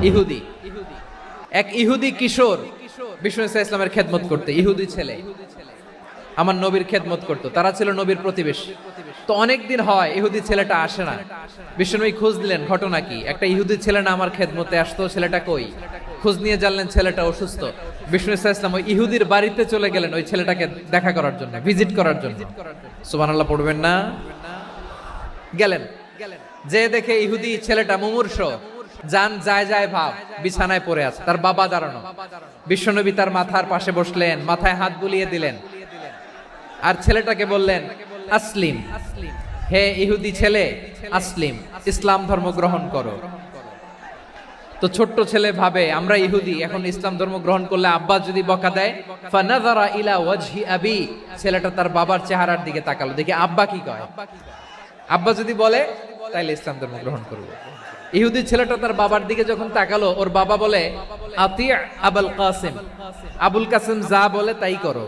ইহুদি। এক ইহুদি কিশোর বিষ্ণু ইসলামের খেদমত করতে, ইহুদি ছেলে আমার নবীর খেদমত করতো, তারা ছিল নবীর প্রতিবেশী। তো অনেকদিন হয় ইহুদি ছেলেটা আসে না। বিষ্ণুনবী খোঁজ দিলেন, ঘটনা কি? একটা ইহুদি ছেলে না আমার খেদমতে আসতো, ছেলেটা কই? খোঁজ নিয়ে জানলেন ছেলেটা অসুস্থ। বিষ্ণু ইসলাম ওই ইহুদির বাড়িতে চলে গেলেন ওই ছেলেটাকে দেখা করার জন্য, ভিজিট করার জন্য। সুবহানাল্লাহ পড়বেন না? গেলেন, যে দেখে ইহুদি ছেলেটা মুমূর্ষ, জান যায় যায় ভাব, বিছানায় পড়ে আছে, তার বাবা দাঁড়ানো। বিশ্বনবী তার মাথার পাশে বসলেন, মাথায় হাত বুলিয়ে দিলেন আর ছেলেটাকে বললেন, আসলিম, হে ইহুদি ছেলে, আসলিম, ইসলাম ধর্ম গ্রহণ করো। তো ছোট্ট ছেলে ভাবে আমরা ইহুদি, এখন ইসলাম ধর্ম গ্রহণ করলে আব্বা যদি বকা দেয়। ফানাযারা ইলা ওয়াজহি আবি, ছেলেটা তার বাবার চেহারার দিকে তাকালো, দেখি আব্বা কি কয়। আব্বা যদি বলে তাইলে ইসলাম ধর্ম গ্রহণ করব। ইহুদি ছেলেটা তার বাবার দিকে যখন তাকালো, ওর বাবা বলে, আতি আবুল কাসিম, আবুল কাসিম যা বলে তাই করো।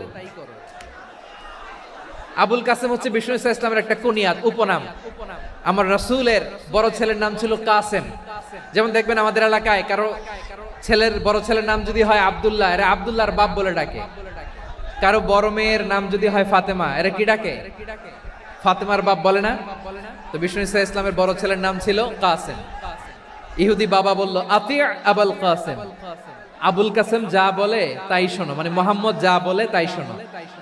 আবুল কাসিম হচ্ছে বিষ্ণু ইসলামের একটা কুনিয়াত, উপনাম। আমার রাসূলের বড় ছেলের নাম ছিল কাসেম। যেমন দেখবেন আমাদের এলাকায় কারো ছেলের বড় ছেলের নাম যদি হয় আব্দুল্লাহ, এরা আব্দুল্লাহর বাপ বলে ডাকে। কারো বড় মেয়ের নাম যদি হয় ফাতেমা, এরা কি ডাকে? ফাতেমার বাপ বলে না? তো বিষ্ণু ইসলামের বড় ছেলের নাম ছিল কাসেম। ইহুদি বাবা বলল, আতি আবুল কাসেম, আবুল কাসেম যা বলে তাই শোনো, মানে মোহাম্মদ যা বলে তাই শোনো।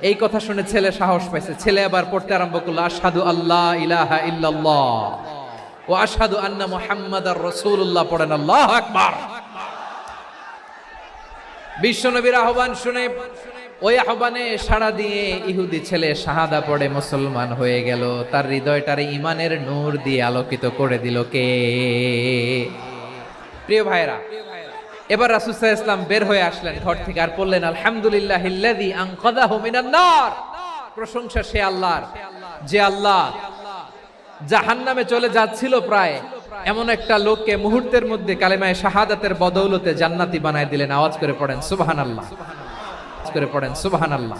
এই কথা শুনে ছেলে সাহস পাইছে, ছেলে আবার পড়তে আরম্ভ করলো, আশহাদু আল্লাহ ইলাহা ইল্লাল্লাহ ওয়া আশহাদু আন্না মুহাম্মাদার রাসূলুল্লাহ, পড়েন আল্লাহু আকবার। বিশ্বনবীর আহ্বান শুনে, ওই আহ্বানে সাড়া দিয়ে ইহুদি ছেলে শাহাদা পড়ে মুসলমান হয়ে গেল। তার হৃদয়টারে ইমানের নূর দিয়ে আলোকিত করে দিল কে? প্রিয় ভাইরা, এবার রাসূল সাল্লাল্লাহু আলাইহি ওয়াসাল্লাম বের হয়ে আসলেন ঘর থেকে আর বললেন, আলহামদুলিল্লাহিল্লাযী আনকাযাহু মিনান নার, প্রশংসা সে আল্লাহর যে আল্লাহ জাহান্নামে চলে যাচ্ছিল প্রায় এমন একটা লোককে মুহূর্তের মধ্যে কালেমায়ে শাহাদাতের বদৌলতে জান্নাতি বানায় দিলেন। আওয়াজ করে পড়েন সুবহানাল্লাহ, আওয়াজ করে পড়েন সুবহানাল্লাহ।